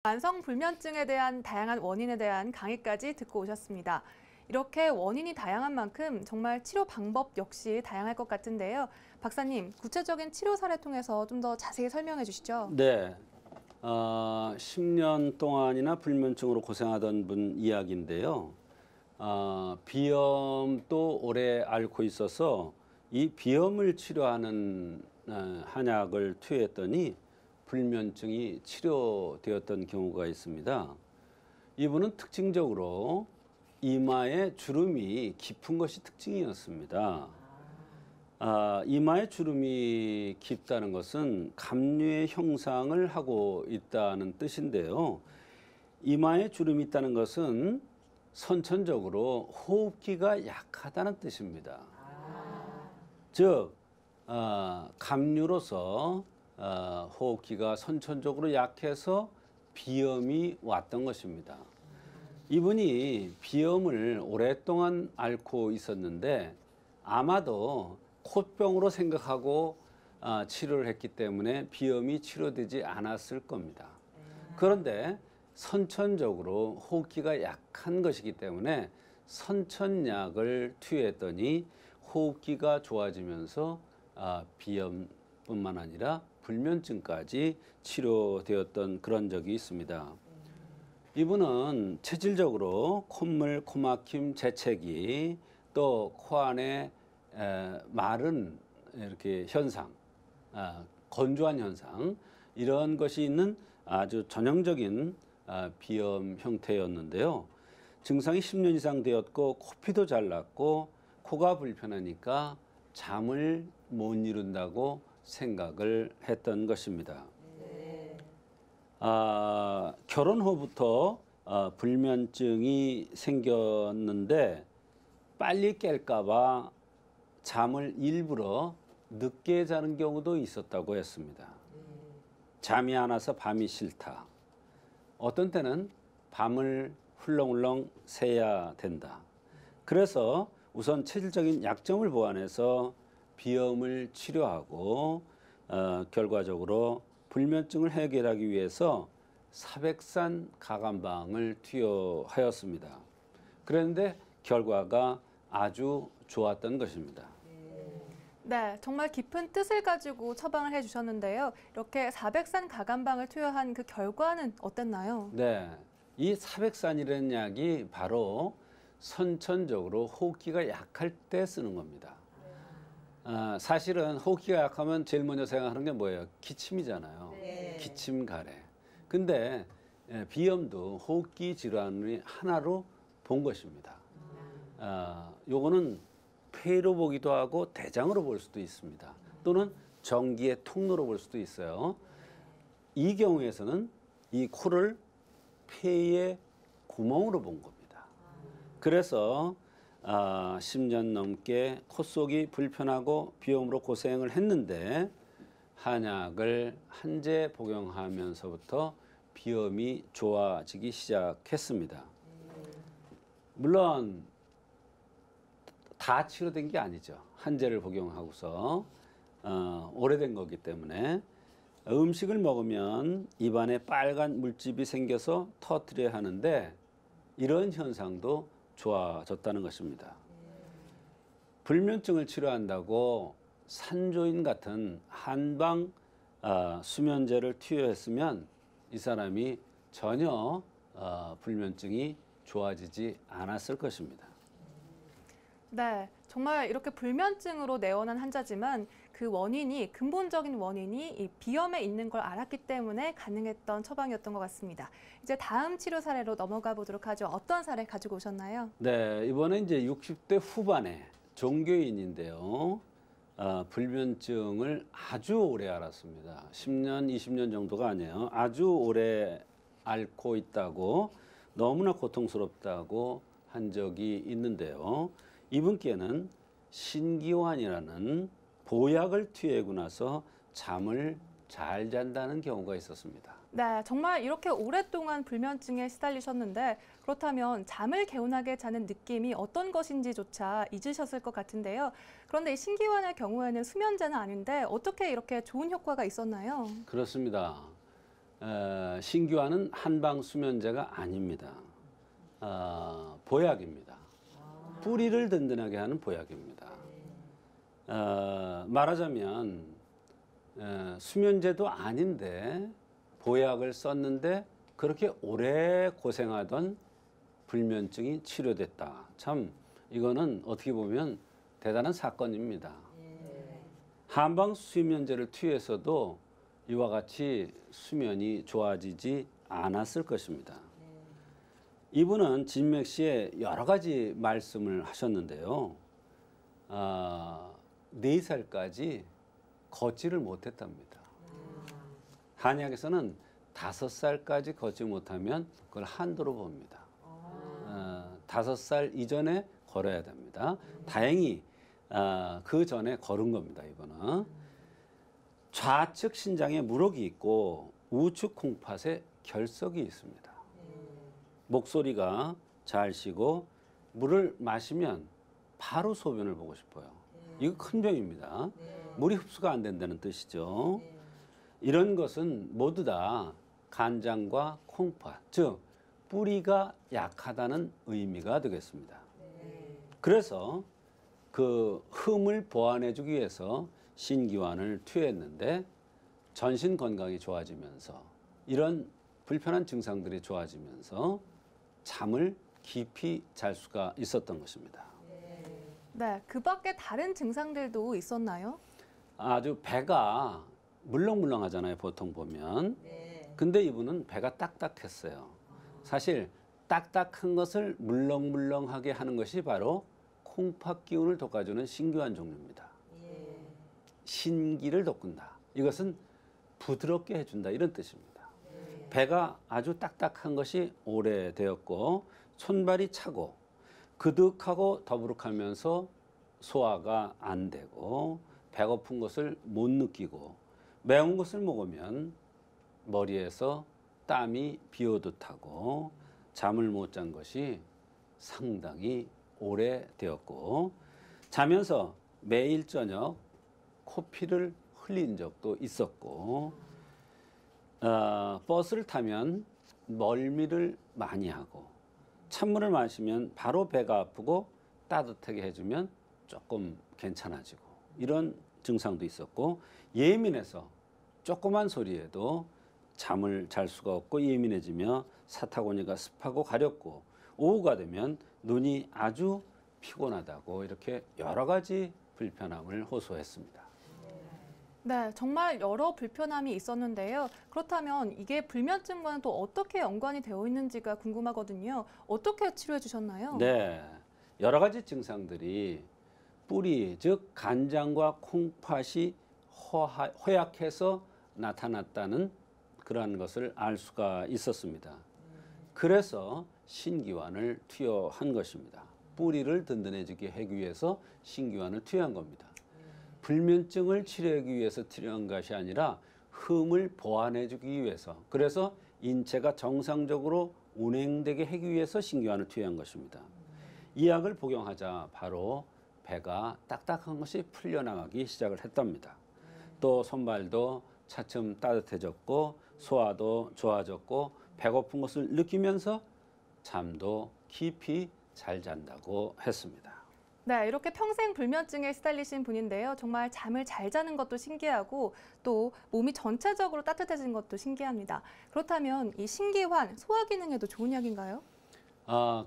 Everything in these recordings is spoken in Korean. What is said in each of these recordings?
만성불면증에 대한 다양한 원인에 대한 강의까지 듣고 오셨습니다. 이렇게 원인이 다양한 만큼 정말 치료 방법 역시 다양할 것 같은데요. 박사님, 구체적인 치료 사례 통해서 좀 더 자세히 설명해 주시죠. 네. 10년 동안이나 불면증으로 고생하던 분 이야기인데요. 비염도 오래 앓고 있어서 이 비염을 치료하는 한약을 투여했더니 불면증이 치료되었던 경우가 있습니다. 이분은 특징적으로 이마에 주름이 깊은 것이 특징이었습니다. 이마에 주름이 깊다는 것은 감류의 형상을 하고 있다는 뜻인데요. 이마에 주름이 있다는 것은 선천적으로 호흡기가 약하다는 뜻입니다. 즉, 감류로서 호흡기가 선천적으로 약해서 비염이 왔던 것입니다. 이분이 비염을 오랫동안 앓고 있었는데 아마도 콧병으로 생각하고 치료를 했기 때문에 비염이 치료되지 않았을 겁니다. 그런데 선천적으로 호흡기가 약한 것이기 때문에 선천약을 투여했더니 호흡기가 좋아지면서 비염뿐만 아니라 불면증까지 치료되었던 그런 적이 있습니다. 이분은 체질적으로 콧물, 코막힘, 재채기, 또 코 안에 마른 이렇게 현상, 건조한 현상, 이런 것이 있는 아주 전형적인 비염 형태였는데요. 증상이 10년 이상 되었고 코피도 잘 났고 코가 불편하니까 잠을 못 이룬다고 생각을 했던 것입니다. 결혼 후부터 불면증이 생겼는데 빨리 깰까 봐 잠을 일부러 늦게 자는 경우도 있었다고 했습니다. 잠이 안 와서 밤이 싫다. 어떤 때는 밤을 훌렁훌렁 새야 된다. 그래서 우선 체질적인 약점을 보완해서 비염을 치료하고 결과적으로 불면증을 해결하기 위해서 사백산 가감방을 투여하였습니다. 그런데 결과가 아주 좋았던 것입니다. 네, 정말 깊은 뜻을 가지고 처방을 해주셨는데요. 이렇게 사백산 가감방을 투여한 그 결과는 어땠나요? 네, 이 사백산이라는 약이 바로 선천적으로 호흡기가 약할 때 쓰는 겁니다. 사실은 호흡기가 약하면 제일 먼저 생각하는 게 뭐예요? 기침이잖아요. 네. 기침, 가래. 근데 비염도 호흡기 질환의 하나로 본 것입니다. 요거는 폐로 보기도 하고 대장으로 볼 수도 있습니다. 또는 전기의 통로로 볼 수도 있어요. 이 경우에서는 이 코를 폐의 구멍으로 본 겁니다. 그래서 10년 넘게 콧속이 불편하고 비염으로 고생을 했는데 한약을 한제 복용하면서부터 비염이 좋아지기 시작했습니다. 물론 다 치료된 게 아니죠. 한제를 복용하고서 오래된 거기 때문에 음식을 먹으면 입안에 빨간 물집이 생겨서 터뜨려야 하는데 이런 현상도 좋아졌다는 것입니다. 불면증을 치료한다고 산조인 같은 한방 수면제를 투여했으면 이 사람이 전혀 불면증이 좋아지지 않았을 것입니다. 네, 정말 이렇게 불면증으로 내원한 환자지만 그 원인이, 근본적인 원인이 이 비염에 있는 걸 알았기 때문에 가능했던 처방이었던 것 같습니다. 이제 다음 치료 사례로 넘어가 보도록 하죠. 어떤 사례 가지고 오셨나요? 네, 이번에 이제 60대 후반의 종교인인데요. 불면증을 아주 오래 앓았습니다. 10년, 20년 정도가 아니에요. 아주 오래 앓고 있다고, 너무나 고통스럽다고 한 적이 있는데요. 이분께는 신기환이라는 보약을 투여하고 나서 잠을 잘 잔다는 경우가 있었습니다. 네, 정말 이렇게 오랫동안 불면증에 시달리셨는데 그렇다면 잠을 개운하게 자는 느낌이 어떤 것인지조차 잊으셨을 것 같은데요. 그런데 이 신기환의 경우에는 수면제는 아닌데 어떻게 이렇게 좋은 효과가 있었나요? 그렇습니다. 신규환은 한방 수면제가 아닙니다. 보약입니다. 뿌리를 든든하게 하는 보약입니다. 말하자면 수면제도 아닌데 보약을 썼는데 그렇게 오래 고생하던 불면증이 치료됐다. 참 이거는 어떻게 보면 대단한 사건입니다. 한방 수면제를 투여해서도 이와 같이 수면이 좋아지지 않았을 것입니다. 이분은 진맥 시에 여러 가지 말씀을 하셨는데요. 4살까지 걷지를 못했답니다. 한약에서는 5살까지 걷지 못하면 그걸 한도로 봅니다. 5살 이전에 걸어야 됩니다. 다행히 그 전에 걸은 겁니다. 이거는 좌측 신장에 물혹이 있고 우측 콩팥에 결석이 있습니다. 목소리가 잘 쉬고 물을 마시면 바로 소변을 보고 싶어요. 이거 큰 병입니다. 물이 흡수가 안 된다는 뜻이죠. 이런 것은 모두 다 간장과 콩팥, 즉 뿌리가 약하다는 의미가 되겠습니다. 그래서 그 흠을 보완해주기 위해서 신기환을 투여했는데 전신 건강이 좋아지면서 이런 불편한 증상들이 좋아지면서 잠을 깊이 잘 수가 있었던 것입니다. 네, 그 밖에 다른 증상들도 있었나요? 아주 배가 물렁물렁하잖아요, 보통 보면. 근데 이분은 배가 딱딱했어요. 사실 딱딱한 것을 물렁물렁하게 하는 것이 바로 콩팥 기운을 돋궈주는 신기환 종류입니다. 신기를 돋군다. 이것은 부드럽게 해준다 이런 뜻입니다. 배가 아주 딱딱한 것이 오래되었고 손발이 차고 그득하고 더부룩하면서 소화가 안 되고 배고픈 것을 못 느끼고 매운 것을 먹으면 머리에서 땀이 비오듯 하고 잠을 못 잔 것이 상당히 오래되었고 자면서 매일 저녁 코피를 흘린 적도 있었고 버스를 타면 멀미를 많이 하고 찬물을 마시면 바로 배가 아프고 따뜻하게 해주면 조금 괜찮아지고 이런 증상도 있었고 예민해서 조그만 소리에도 잠을 잘 수가 없고 예민해지며 사타구니가 습하고 가렵고 오후가 되면 눈이 아주 피곤하다고 이렇게 여러 가지 불편함을 호소했습니다. 네, 정말 여러 불편함이 있었는데요. 그렇다면 이게 불면증과는 또 어떻게 연관이 되어 있는지가 궁금하거든요. 어떻게 치료해 주셨나요? 네, 여러 가지 증상들이 뿌리, 즉 간장과 콩팥이 허약해서 나타났다는 그러한 것을 알 수가 있었습니다. 그래서 신기환을 투여한 것입니다. 뿌리를 든든해지게 하기 위해서 신기환을 투여한 겁니다. 불면증을 치료하기 위해서 투여한 것이 아니라 흠을 보완해주기 위해서 그래서 인체가 정상적으로 운행되게 하기 위해서 신기환을 투여한 것입니다. 이 약을 복용하자 바로 배가 딱딱한 것이 풀려나가기 시작을 했답니다. 또 손발도 차츰 따뜻해졌고 소화도 좋아졌고 배고픈 것을 느끼면서 잠도 깊이 잘 잔다고 했습니다. 네, 이렇게 평생 불면증에 시달리신 분인데요. 정말 잠을 잘 자는 것도 신기하고 또 몸이 전체적으로 따뜻해진 것도 신기합니다. 그렇다면 이 신기환, 소화 기능에도 좋은 약인가요?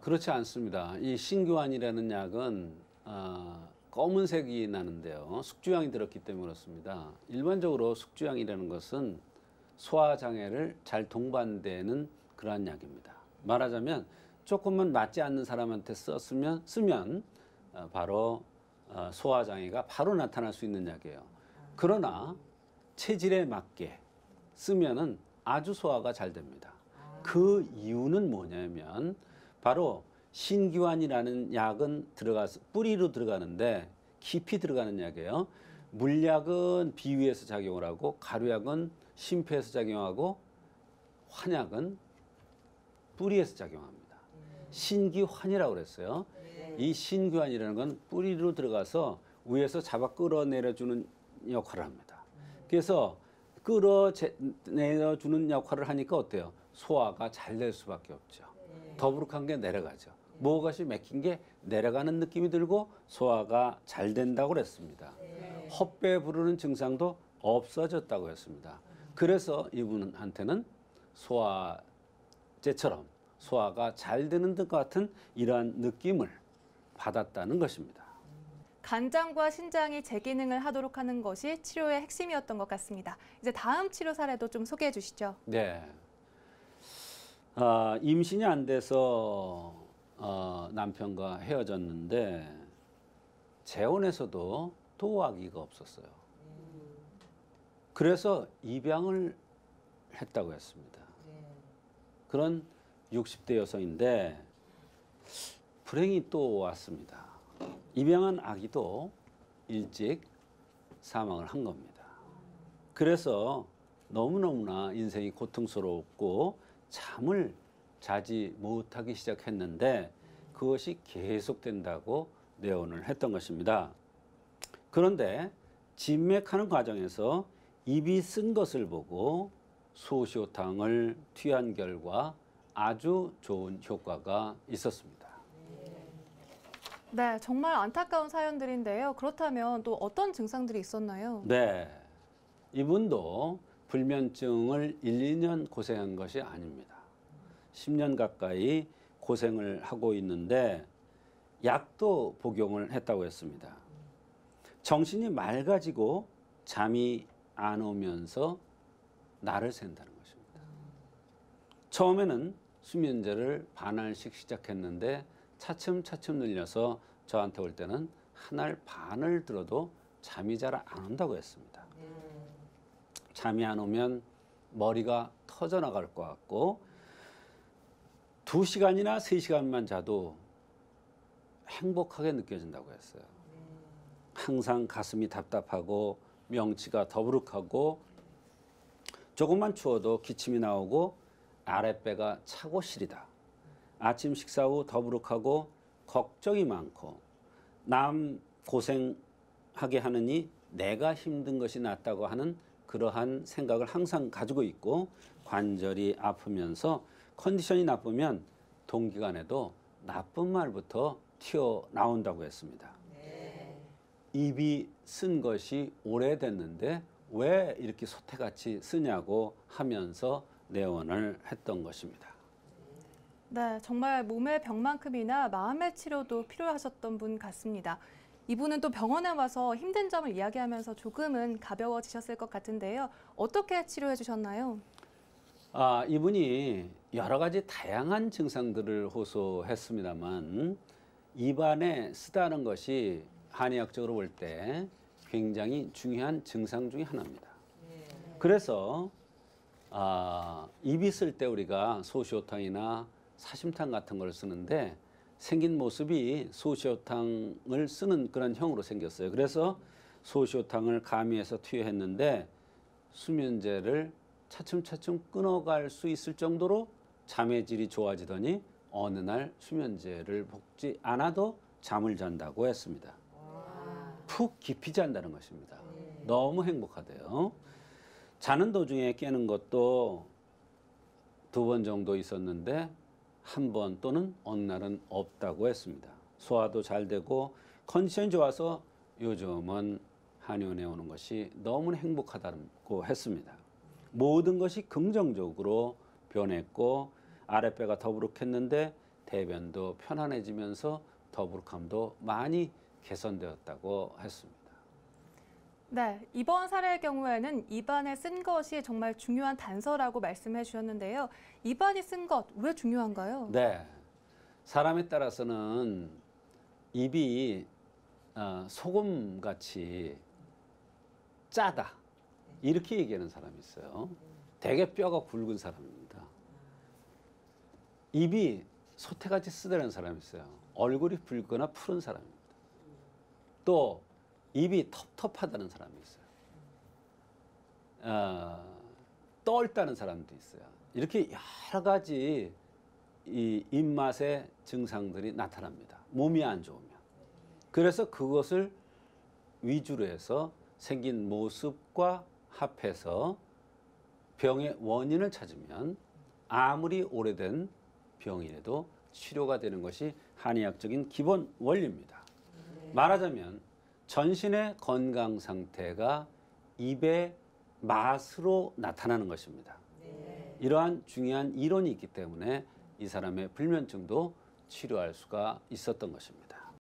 그렇지 않습니다. 이 신기환이라는 약은 검은색이 나는데요. 숙주향이 들었기 때문에 그렇습니다. 일반적으로 숙주향이라는 것은 소화장애를 잘 동반되는 그러한 약입니다. 말하자면 조금만 맞지 않는 사람한테 쓰면 바로 소화장애가 바로 나타날 수 있는 약이에요. 그러나 체질에 맞게 쓰면은 아주 소화가 잘 됩니다. 그 이유는 뭐냐면 바로 신기환이라는 약은 뿌리로 들어가는데 깊이 들어가는 약이에요. 물약은 비위에서 작용을 하고 가루약은 심폐에서 작용하고 환약은 뿌리에서 작용합니다. 신기환이라고 그랬어요. 이 신기환이라는 건 뿌리로 들어가서 위에서 잡아 끌어내려주는 역할을 합니다. 그래서 끌어내주는 역할을 하니까 어때요? 소화가 잘 될 수밖에 없죠. 더부룩한 게 내려가죠. 무엇이 맥힌 게 내려가는 느낌이 들고 소화가 잘 된다고 그랬습니다. 헛배 부르는 증상도 없어졌다고 했습니다. 그래서 이분한테는 소화제처럼 소화가 잘 되는 것 같은 이러한 느낌을 받았다는 것입니다. 간장과 신장이 재기능을 하도록 하는 것이 치료의 핵심이었던 것 같습니다. 이제 다음 치료 사례도 좀 소개해 주시죠. 네. 임신이 안 돼서 남편과 헤어졌는데 재혼에서도 또 아기가 없었어요. 그래서 입양을 했다고 했습니다. 그런 60대 여성인데 불행이 또 왔습니다. 입양한 아기도 일찍 사망을 한 겁니다. 그래서 너무너무나 인생이 고통스럽고 잠을 자지 못하기 시작했는데 그것이 계속된다고 내원을 했던 것입니다. 그런데 진맥하는 과정에서 입이 쓴 것을 보고 소시오탕을 투여한 결과 아주 좋은 효과가 있었습니다. 네, 정말 안타까운 사연들인데요. 그렇다면 또 어떤 증상들이 있었나요? 네, 이분도 불면증을 1, 2년 고생한 것이 아닙니다. 10년 가까이 고생을 하고 있는데 약도 복용을 했다고 했습니다. 정신이 맑아지고 잠이 안 오면서 날을 샌다는 것입니다. 처음에는 수면제를 반알씩 시작했는데 차츰차츰 늘려서 저한테 올 때는 한 알 반을 들어도 잠이 잘 안 온다고 했습니다. 잠이 안 오면 머리가 터져 나갈 것 같고 2시간이나 3시간만 자도 행복하게 느껴진다고 했어요. 항상 가슴이 답답하고 명치가 더부룩하고 조금만 추워도 기침이 나오고 아랫배가 차고 시리다. 아침 식사 후 더부룩하고 걱정이 많고 남 고생하게 하느니 내가 힘든 것이 낫다고 하는 그러한 생각을 항상 가지고 있고 관절이 아프면서 컨디션이 나쁘면 동기간에도 나쁜 말부터 튀어나온다고 했습니다. 입이 쓴 것이 오래됐는데 왜 이렇게 소태같이 쓰냐고 하면서 내원을 했던 것입니다. 네, 정말 몸의 병만큼이나 마음의 치료도 필요하셨던 분 같습니다. 이분은 또 병원에 와서 힘든 점을 이야기하면서 조금은 가벼워지셨을 것 같은데요. 어떻게 치료해 주셨나요? 이분이 여러 가지 다양한 증상들을 호소했습니다만 입안에 쓰다는 것이 한의학적으로 볼 때 굉장히 중요한 증상 중에 하나입니다. 그래서 입이 쓸 때 우리가 소시오탕이나 사심탕 같은 걸 쓰는데 생긴 모습이 소시오탕을 쓰는 그런 형으로 생겼어요. 그래서 소시오탕을 가미해서 투여했는데 수면제를 차츰차츰 끊어갈 수 있을 정도로 잠의 질이 좋아지더니 어느 날 수면제를 먹지 않아도 잠을 잔다고 했습니다. 푹 깊이 잔다는 것입니다. 너무 행복하대요. 자는 도중에 깨는 것도 2번 정도 있었는데 1번 또는 어느 날은 없다고 했습니다. 소화도 잘 되고 컨디션이 좋아서 요즘은 한의원에 오는 것이 너무 행복하다고 했습니다. 모든 것이 긍정적으로 변했고 아랫배가 더부룩했는데 대변도 편안해지면서 더부룩함도 많이 개선되었다고 했습니다. 네, 이번 사례의 경우에는 입안에 쓴 것이 정말 중요한 단서라고 말씀해 주셨는데요. 입안이 쓴 것, 왜 중요한가요? 네, 사람에 따라서는 입이 소금같이 짜다 이렇게 얘기하는 사람이 있어요. 되게 뼈가 굵은 사람입니다. 입이 소태같이 쓰다는 사람이 있어요. 얼굴이 붉거나 푸른 사람입니다. 또 입이 텁텁하다는 사람이 있어요. 떫다는 사람도 있어요. 이렇게 여러 가지 이 입맛의 증상들이 나타납니다. 몸이 안 좋으면. 그래서 그것을 위주로 해서 생긴 모습과 합해서 병의 원인을 찾으면 아무리 오래된 병이라도 치료가 되는 것이 한의학적인 기본 원리입니다. 말하자면 전신의 건강 상태가 입의 맛으로 나타나는 것입니다. 이러한 중요한 이론이 있기 때문에 이 사람의 불면증도 치료할 수가 있었던 것입니다.